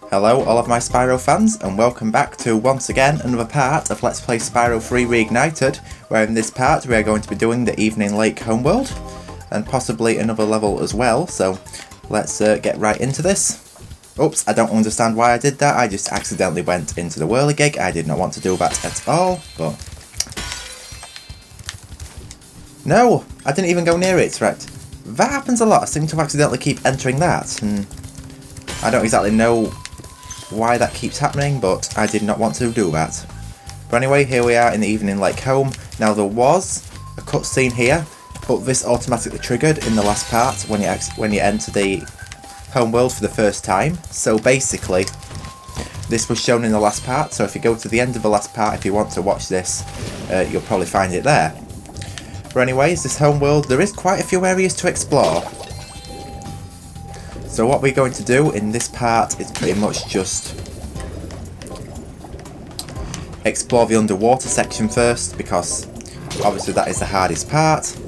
Hello all of my Spyro fans, and welcome back to once again another part of Let's Play Spyro 3 Reignited, where in this part we are going to be doing the Evening Lake Homeworld and possibly another level as well, so let's get right into this. Oops, I don't understand why I did that. I just accidentally went into the whirligig. I did not want to do that at all, but no, I didn't even go near it. Right, that happens a lot. I seem to accidentally keep entering that, and I don't exactly know why that keeps happening, but I did not want to do that. But anyway, here we are in the Evening Lake home. Now there was a cutscene here, but this automatically triggered in the last part when you enter the Homeworld for the first time. So basically, this was shown in the last part, so if you go to the end of the last part, if you want to watch this, you'll probably find it there. But anyways, this Homeworld, there is quite a few areas to explore. So what we're going to do in this part is pretty much just explore the underwater section first, because obviously that is the hardest part.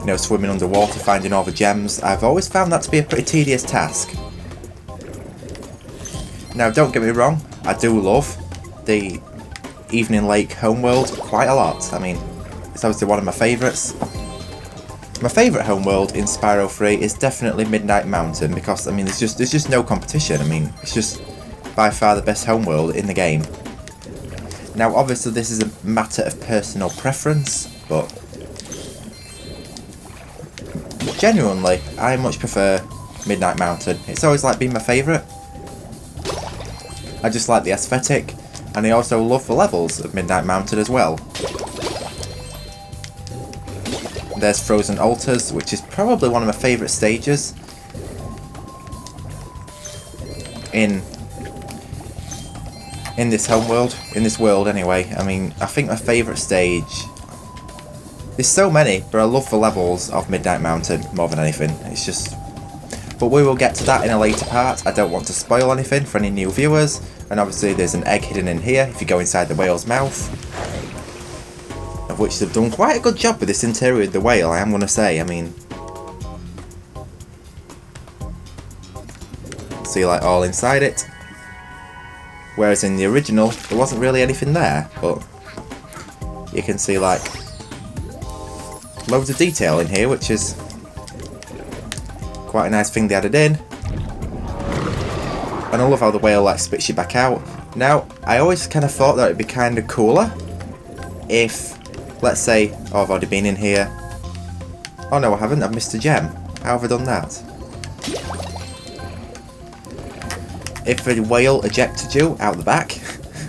You know, swimming underwater, finding all the gems. I've always found that to be a pretty tedious task. Now don't get me wrong, I do love the Evening Lake Homeworld quite a lot. I mean, it's obviously one of my favourites. My favourite homeworld in Spyro 3 is definitely Midnight Mountain, because I mean there's just no competition. I mean, it's just by far the best homeworld in the game. Now obviously this is a matter of personal preference, but genuinely I much prefer Midnight Mountain. It's always like been my favourite. I just like the aesthetic, and I also love the levels of Midnight Mountain as well. There's Frozen Altars, which is probably one of my favourite stages in this homeworld, in this world anyway. I mean, I think my favourite stage, there's so many, but I love the levels of Midnight Mountain more than anything. It's just, but we will get to that in a later part. I don't want to spoil anything for any new viewers, and obviously there's an egg hidden in here if you go inside the whale's mouth. Of which they've done quite a good job with this interior of the whale, I am going to say. I mean, see, like, all inside it. Whereas in the original, there wasn't really anything there, but you can see, like, loads of detail in here, which is quite a nice thing they added in. And I love how the whale, like, spits you back out. Now, I always kind of thought that it'd be kind of cooler if, let's say, oh, I've already been in here. Oh no, I haven't. I've missed a gem. How have I done that? If a whale ejected you out the back,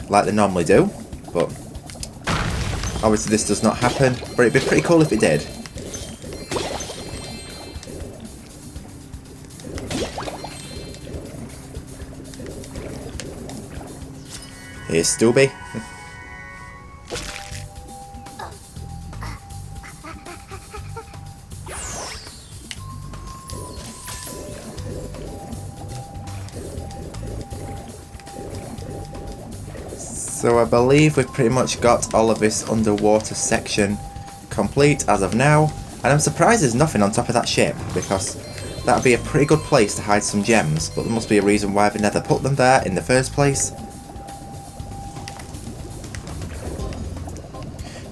like they normally do, but obviously this does not happen, but it'd be pretty cool if it did. Here's Stubby. So I believe we've pretty much got all of this underwater section complete as of now, and I'm surprised there's nothing on top of that ship, because that would be a pretty good place to hide some gems, but there must be a reason why they never put them there in the first place.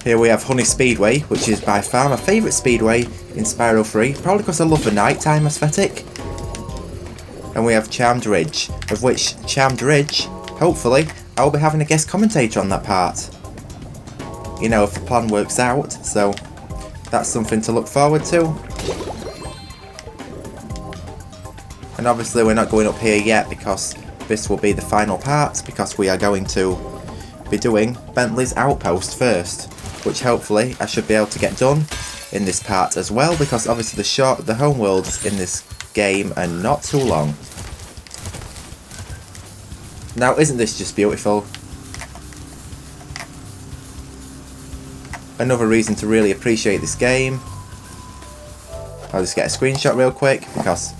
Here we have Honey Speedway, which is by far my favourite speedway in Spyro 3, probably because I love the nighttime aesthetic. And we have Charmed Ridge, of which Charmed Ridge, hopefully, I'll be having a guest commentator on that part. You know, if the plan works out, so that's something to look forward to. And obviously we're not going up here yet, because this will be the final part, because we are going to be doing Bentley's Outpost first, which hopefully I should be able to get done in this part as well, because obviously the homeworlds in this game are not too long. Now, isn't this just beautiful? Another reason to really appreciate this game. I'll just get a screenshot real quick, because,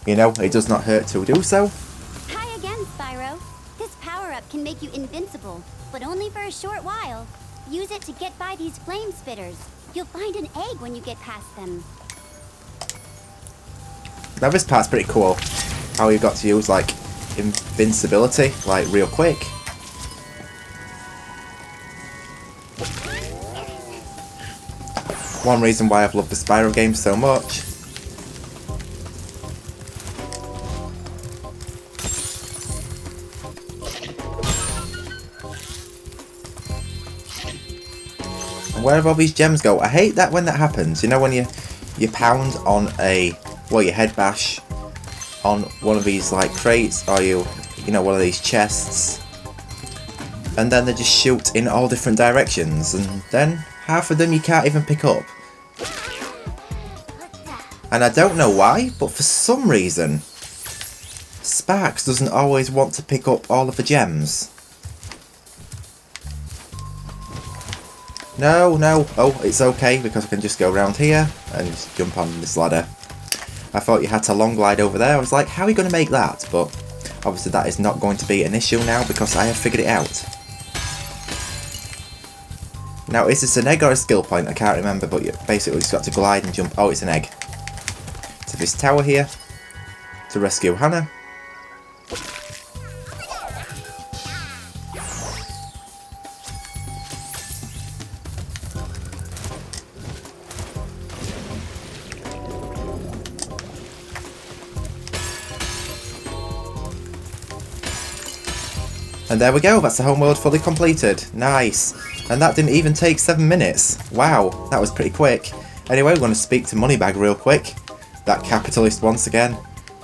you know, it does not hurt to do so. Hi again, Spyro. This power-up can make you invincible, but only for a short while. Use it to get by these flame spitters. You'll find an egg when you get past them. Now this part's pretty cool. How you've got to use like invincibility, like real quick. One reason why I've loved the Spyro games so much. And where have all these gems go? I hate that when that happens. You know, when you pound on your head bash on one of these like crates, or you know, one of these chests, and then they just shoot in all different directions, and then half of them you can't even pick up. And I don't know why, but for some reason Sparks doesn't always want to pick up all of the gems. No, oh, it's okay, because I can just go around here and just jump on this ladder. I thought you had to long glide over there. I was like, how are you going to make that? But obviously that is not going to be an issue now, because I have figured it out. Now, is this an egg or a skill point? I can't remember, but you basically just got to glide and jump. Oh, it's an egg. To this tower here to rescue Hannah. And there we go, that's the homeworld fully completed. Nice. And that didn't even take 7 minutes. Wow, that was pretty quick. Anyway, we're going to speak to Moneybag real quick. That capitalist once again.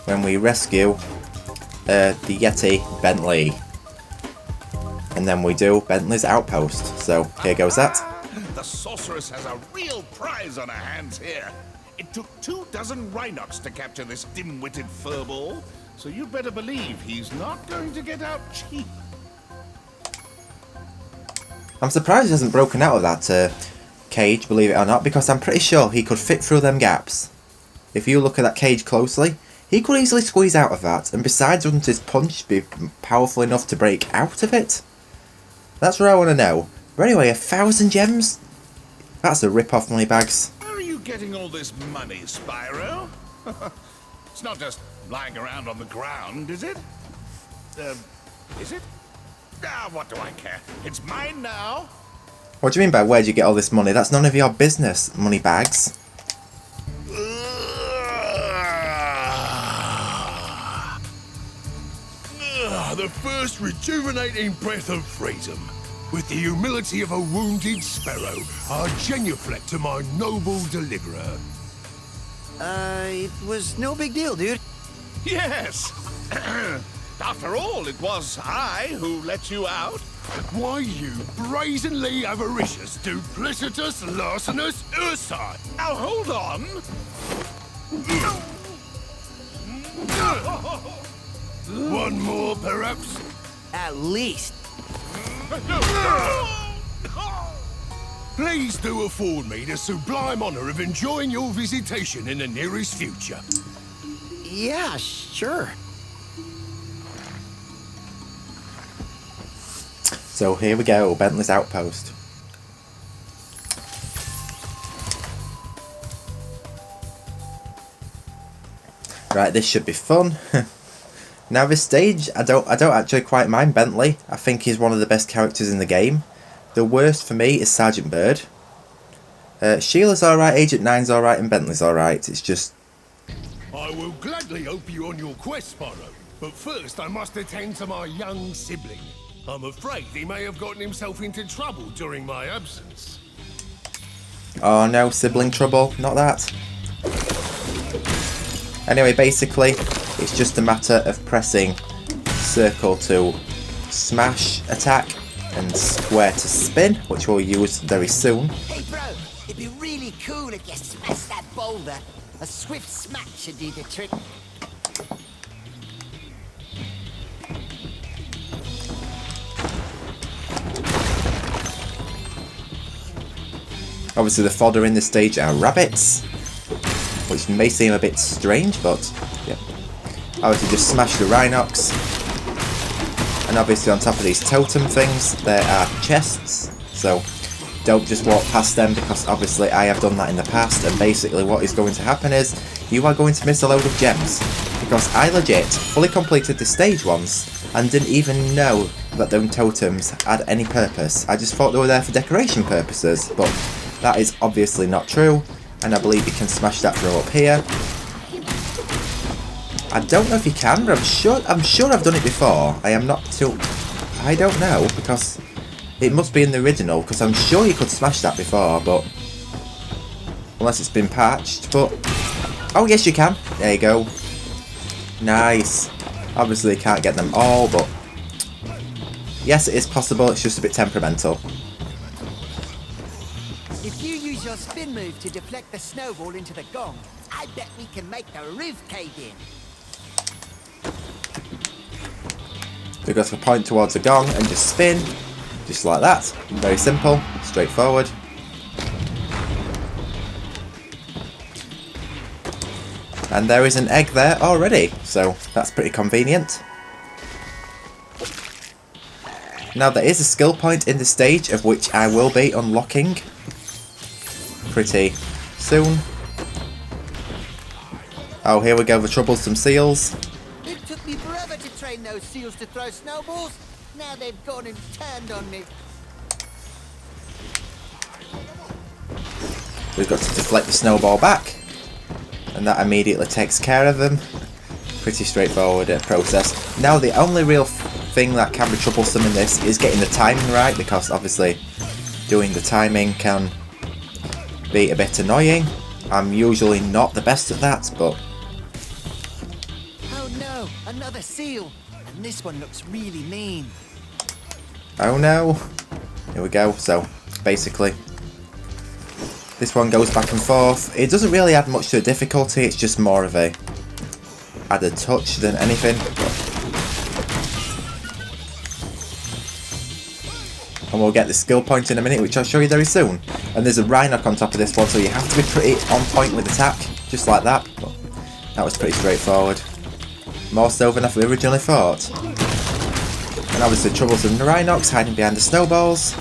When we rescue the Yeti Bentley. And then we do Bentley's Outpost. So, here goes that. The sorceress has a real prize on her hands here. It took 24 Rhinox to capture this dim-witted furball. So you better believe he's not going to get out cheap. I'm surprised he hasn't broken out of that cage, believe it or not, because I'm pretty sure he could fit through them gaps. If you look at that cage closely, he could easily squeeze out of that, and besides, wouldn't his punch be powerful enough to break out of it? That's what I want to know. But anyway, 1,000 gems? That's a rip-off, Moneybags. Where are you getting all this money, Spyro? It's not just lying around on the ground, is it? Is it? Ah, what do I care? It's mine now. What do you mean by where'd you get all this money? That's none of your business, Moneybags. The first rejuvenating breath of freedom. With the humility of a wounded sparrow, I genuflect to my noble deliverer. It was no big deal, dude. Yes. After all, it was I who let you out. Why, you brazenly avaricious, duplicitous, larcenous ursine! Now hold on. One more, perhaps? At least. Please do afford me the sublime honor of enjoying your visitation in the nearest future. Yeah, sure. So here we go, Bentley's Outpost. Right, this should be fun. Now this stage, I don't actually quite mind Bentley. I think he's one of the best characters in the game. The worst for me is Sergeant Bird. Sheila's alright, Agent 9's alright, and Bentley's alright. It's just... I will gladly help you on your quest, Spyro. But first, I must attend to my young sibling. I'm afraid he may have gotten himself into trouble during my absence. Oh no, sibling trouble, not that. Anyway, basically, it's just a matter of pressing circle to smash attack and square to spin, which we'll use very soon. Hey bro, it'd be really cool if you smashed that boulder. A swift smack should do the trick. Obviously the fodder in this stage are rabbits, which may seem a bit strange, but yeah. Obviously just smash the Rhinox, and obviously on top of these totem things there are chests, so don't just walk past them, because obviously I have done that in the past, and basically what is going to happen is you are going to miss a load of gems. because I legit fully completed the stage once and didn't even know that them totems had any purpose. I just thought they were there for decoration purposes, but that is obviously not true, and I believe you can smash that throw up here. I don't know if you can, but I'm sure I've done it before. I am not too... I don't know, because it must be in the original, because I'm sure you could smash that before, but... Unless it's been patched, but... Oh, yes you can. There you go. Nice. Obviously you can't get them all, but... Yes, it is possible, it's just a bit temperamental. If you use your spin move to deflect the snowball into the gong, I bet we can make the roof cave in. We've got to point towards the gong and just spin. Just like that. Very simple, straightforward. And there is an egg there already, so that's pretty convenient. Now there is a skill point in the stage of which I will be unlocking pretty soon. Oh, here we go, the troublesome seals. It took me forever to train those seals to throw snowballs. Now they've gone and turned on me. We've got to deflect the snowball back, and that immediately takes care of them. Pretty straightforward process. Now the only real thing that can be troublesome in this is getting the timing right, because obviously doing the timing can be a bit annoying. I'm usually not the best at that, but... Oh no, another seal. And this one looks really mean. Oh no. Here we go. So basically this one goes back and forth. It doesn't really add much to the difficulty, it's just more of a added touch than anything. And we'll get the skill point in a minute, which I'll show you very soon. And there's a Rhinoc on top of this one, so you have to be pretty on point with attack, just like that. But that was pretty straightforward. More so than I originally thought. And obviously troublesome Rhinocs hiding behind the snowballs.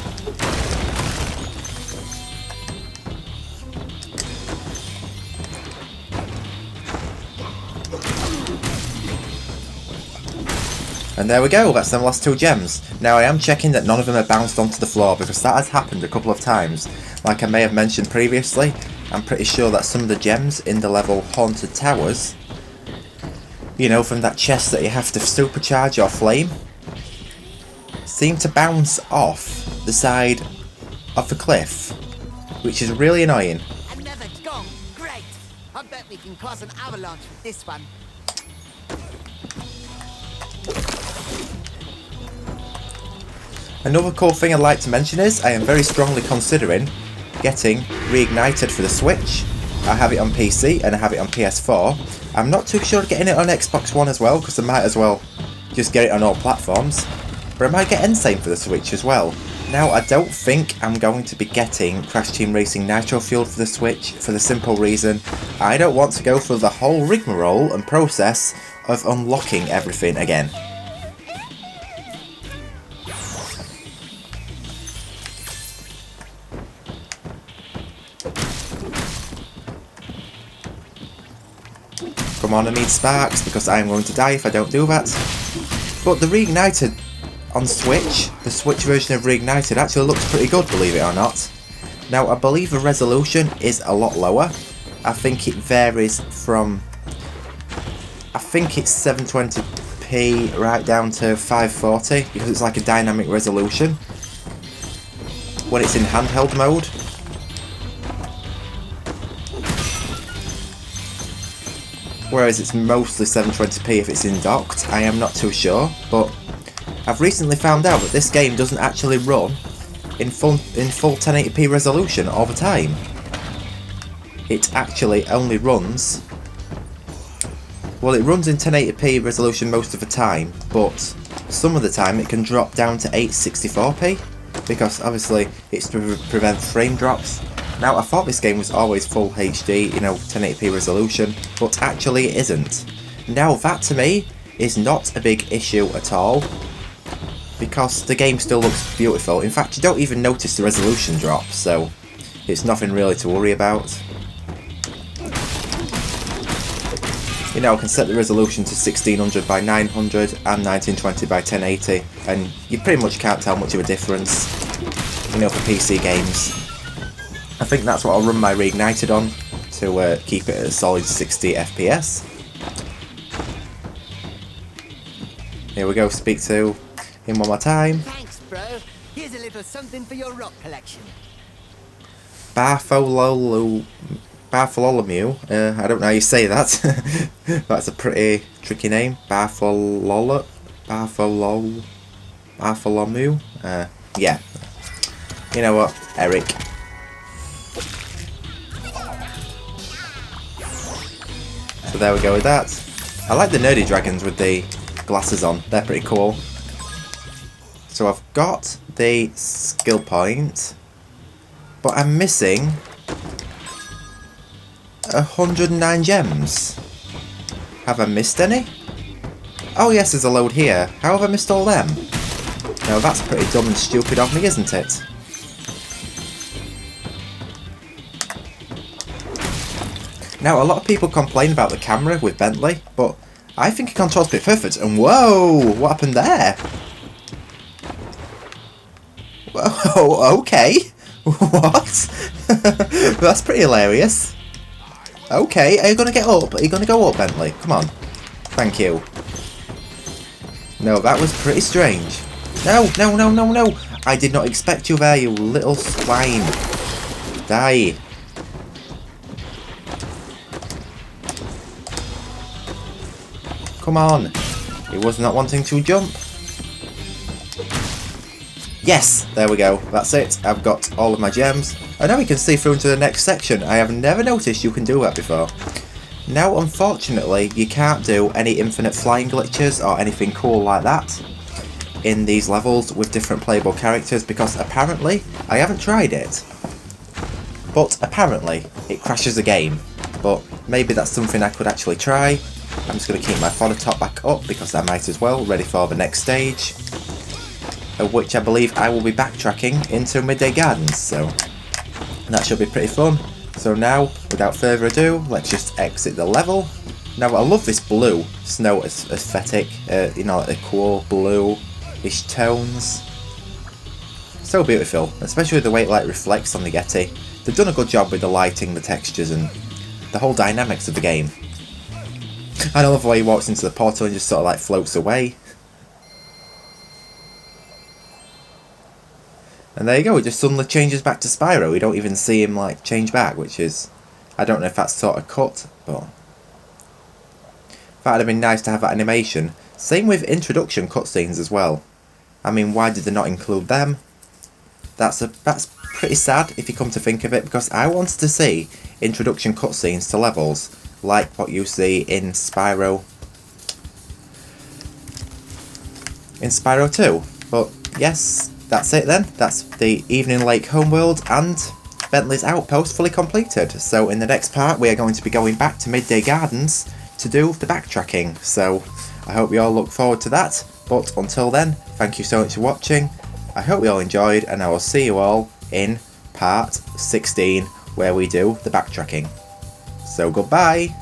And there we go, that's them last two gems. Now I am checking that none of them are bounced onto the floor, because that has happened a couple of times. Like I may have mentioned previously, I'm pretty sure that some of the gems in the level Haunted Towers, you know, from that chest that you have to supercharge your flame, seem to bounce off the side of the cliff, which is really annoying. Another gong, great. I bet we can cause an avalanche with this one. Another cool thing I'd like to mention is I am very strongly considering getting Reignited for the Switch. I have it on PC and I have it on PS4. I'm not too sure getting it on Xbox One as well, because I might as well just get it on all platforms. But I might get Insane for the Switch as well. Now I don't think I'm going to be getting Crash Team Racing Nitro Fueled for the Switch, for the simple reason I don't want to go through the whole rigmarole and process of unlocking everything again. Come on, I need sparks, because I am going to die if I don't do that. But the Reignited on Switch, the Switch version of Reignited, actually looks pretty good, believe it or not. Now, I believe the resolution is a lot lower. I think it varies from... I think it's 720p right down to 540, because it's like a dynamic resolution when it's in handheld mode. Whereas it's mostly 720p if it's in docked. I am not too sure, but I've recently found out that this game doesn't actually run in full 1080p resolution all the time. It actually only runs... Well, it runs in 1080p resolution most of the time, but some of the time it can drop down to 864p, because obviously it's to prevent frame drops. Now, I thought this game was always full HD, you know, 1080p resolution, but actually it isn't. Now, that to me is not a big issue at all, because the game still looks beautiful. In fact, you don't even notice the resolution drop, so it's nothing really to worry about. You you know, I can set the resolution to 1600 by 900 and 1920 by 1080, and you pretty much can't tell much of a difference, you know, for PC games. I think that's what I'll run my Reignited on, to keep it at a solid 60 FPS. Here we go, speak to him one more time. Thanks, bro. Here's a little something for your rock collection. Bartholomew, I don't know how you say that. That's a pretty tricky name. Bartholomew. Yeah. You know what, Eric. So there we go with that. I like the nerdy dragons with the glasses on. They're pretty cool. So I've got the skill point, but I'm missing 109 gems. Have I missed any? Oh yes, there's a load here. How have I missed all them? Now that's pretty dumb and stupid of me, isn't it? Now a lot of people complain about the camera with Bentley, but I think it controls pretty perfect. And whoa, what happened there? Whoa, okay. What? That's pretty hilarious. Okay, are you going to get up? Are you going to go up, Bentley? Come on. Thank you. No, that was pretty strange. No, no, no, no, no. I did not expect you there, you little swine. Die. Come on. He was not wanting to jump. Yes, there we go. That's it. I've got all of my gems. And now we can see through into the next section. I have never noticed you can do that before. Now, unfortunately, you can't do any infinite flying glitches or anything cool like that in these levels with different playable characters, because apparently, I haven't tried it, but apparently it crashes the game. But maybe that's something I could actually try. I'm just going to keep my fodder top back up because I might as well, ready for the next stage, of which I believe I will be backtracking into Midday Gardens, so that should be pretty fun. So now, without further ado, let's just exit the level. Now, I love this blue snow aesthetic, you know, like the cool blue-ish tones. So beautiful, especially with the way it like reflects on the Getty. They've done a good job with the lighting, the textures, and the whole dynamics of the game. I love the way he walks into the portal and just sort of like floats away. And there you go, it just suddenly changes back to Spyro. We don't even see him like change back, which is, I don't know if that's sort of cut, but that'd have been nice to have that animation. Same with introduction cutscenes as well. I mean, why did they not include them? That's pretty sad if you come to think of it, because I wanted to see introduction cutscenes to levels like what you see in Spyro 2. But yes, that's it then. That's the Evening Lake Homeworld and Bentley's Outpost fully completed. So in the next part we are going to be going back to Midday Gardens to do the backtracking. So I hope you all look forward to that. But until then, thank you so much for watching. I hope you all enjoyed, and I will see you all in part 16 where we do the backtracking. So goodbye.